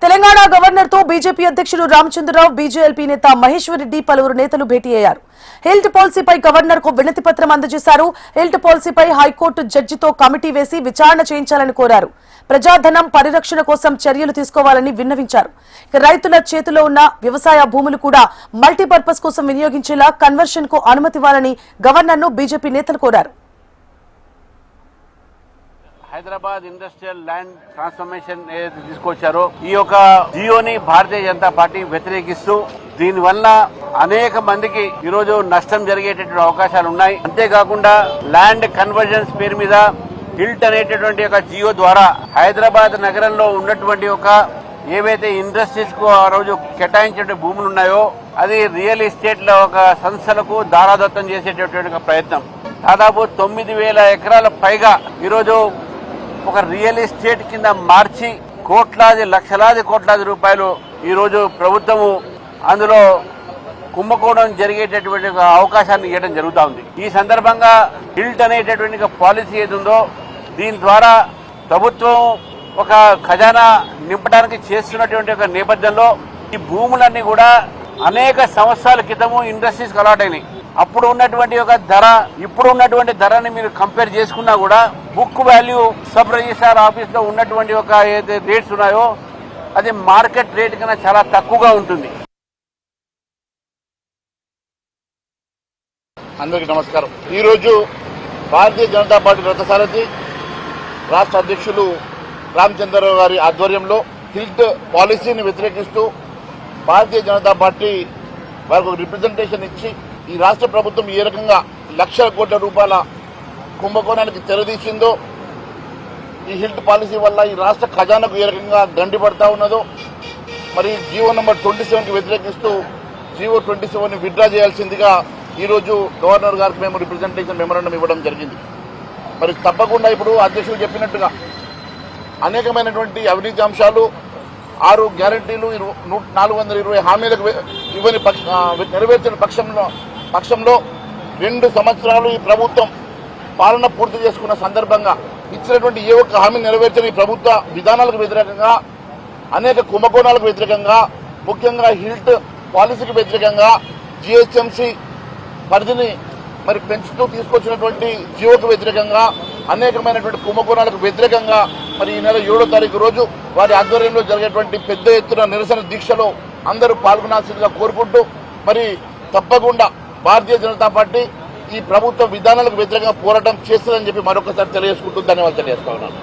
Telangana governor తో BJP అధ్యక్షుడు Ramachandra Rao, BJLP నేత మహేశ్వర్ రెడ్డి పలువురు నేతలు భేటీ అయ్యారు. హెల్త్ పాలసీపై గవర్నర్ కు వినతి పత్రం అందజేశారు. హెల్త్ పాలసీపై హైకోర్టు జడ్జితో కమిటీ వేసి విచారణ చేయించాలని కోరారు. ప్రజాధనం పరిరక్షణ కోసం చర్యలు తీసుకోవాలని విన్నవించారు. రైతుల చేతిలో ఉన్న వ్యవసాయ భూములు కూడా మల్టీపర్పస్ కోసం వినియోగించేలా కన్వర్షన్ కు అనుమతివ్వాలని గవర్నర్ ను బీజేపీ నేతలు కోరారు. హైదరాబాద్ ఇండస్ట్రియల్ ల్యాండ్ ట్రాన్స్ఫర్మేషన్ ఏదైతే తీసుకొచ్చారో ఈ యొక్క జియోని భారతీయ జనతా పార్టీ వ్యతిరేకిస్తూ దీనివల్ల అనేక మందికి ఈరోజు నష్టం జరిగేటటువంటి అవకాశాలు ఉన్నాయి. అంతేకాకుండా ల్యాండ్ కన్వర్జన్స్ పేరు మీద హిల్ట్ అనేటటువంటి ఒక జియో ద్వారా హైదరాబాద్ నగరంలో ఉన్నటువంటి ఒక ఏవైతే ఇండస్ట్రీస్ కు ఆ రోజు కేటాయించే భూములు ఉన్నాయో అది రియల్ ఎస్టేట్ లో ఒక సంస్థలకు దారాదత్తం చేసేటటువంటి ప్రయత్నం. దాదాపు 9,000 ఎకరాల పైగా ఈరోజు ఒక రియల్ ఎస్టేట్ కింద మార్చి లక్షలాది కోట్లాది రూపాయలు ఈ రోజు ప్రభుత్వము అందులో కుంభకోణం జరిగేటటువంటి అవకాశాన్ని ఇవ్వడం జరుగుతూ ఉంది. ఈ సందర్భంగా హిల్ట్ అనేటటువంటి పాలసీ ఏది ఉందో దీని ద్వారా ప్రభుత్వం ఒక ఖజానా నింపడానికి చేస్తున్నటువంటి ఒక నేపథ్యంలో ఈ భూములన్నీ కూడా అనేక సంవత్సరాల క్రితము ఇండస్ట్రీస్ కు అలాట్ అయినాయి. అప్పుడు ఉన్నటువంటి ఒక ధర ఇప్పుడు ఉన్నటువంటి ధరని మీరు కంపేర్ చేసుకున్నా కూడా book value sub registrar office లో ఉన్నటువంటి ఒక ఏదైతే రేట్స్ ఉన్నాయో అది మార్కెట్ రేట్ కన్నా చాలా తక్కువగా ఉంటుంది. అందరికీ నమస్కారం. ఈరోజు భారతీయ జనతా పార్టీ రథసారథి రాష్ట్ర అధ్యక్షులు రామచంద్రరావు గారి ఆధ్వర్యంలో హిల్ట్ పాలసీని వ్యతిరేకిస్తూ భారతీయ జనతా పార్టీ వారికి రిప్రజెంటేషన్ ఇచ్చి ఈ రాష్ట్ర ప్రభుత్వం ఏ రకంగా లక్షల కోట్ల రూపాయల కుంభకోణానికి తెరదీసిందో, ఈ హిల్ట్ పాలసీ వల్ల ఈ రాష్ట్ర ఖజానాకు ఏ రకంగా గండిపడతా ఉన్నదో, మరి జీవో నంబర్ 27కి వ్యతిరేకిస్తూ జీవో 27ని విత్డ్రా చేయాల్సిందిగా ఈరోజు గవర్నర్ గారికి మేము రిప్రజెంటేషన్ మెమోరాండం ఇవ్వడం జరిగింది. మరి తప్పకుండా ఇప్పుడు అధ్యక్షుడు చెప్పినట్టుగా అనేకమైనటువంటి అవినీతి అంశాలు, 6 గ్యారంటీలు, 420 హామీలకు నెరవేర్చిన పక్షంలో 2 సంవత్సరాలు ఈ ప్రభుత్వం పాలన పూర్తి చేసుకున్న సందర్భంగా ఇచ్చినటువంటి ఏ ఒక్క హామీ నెరవేర్చిన ఈ ప్రభుత్వ విధానాలకు వ్యతిరేకంగా, అనేక కుంభకోణాలకు వ్యతిరేకంగా, ముఖ్యంగా హిల్ట్ పాలసీకి వ్యతిరేకంగా, జిహెచ్ఎంసీ పరిధిని మరి పెంచుతూ తీసుకొచ్చినటువంటి జియోకు వ్యతిరేకంగా, అనేకమైనటువంటి కుంభకోణాలకు వ్యతిరేకంగా మరి ఈ నెల 7వ తారీఖు రోజు వారి ఆధ్వర్యంలో జరిగేటువంటి పెద్ద ఎత్తున నిరసన దీక్షలో అందరూ పాల్గొనాల్సిందిగా కోరుకుంటూ మరి తప్పకుండా భారతీయ జనతా పార్టీ ఈ ప్రభుత్వ విధానాలకు వ్యతిరేకంగా పోరాటం చేస్తుందని చెప్పి మరొకసారి తెలియజేసుకుంటూ ధన్యవాదాలు తెలియజేస్తా ఉన్నాను.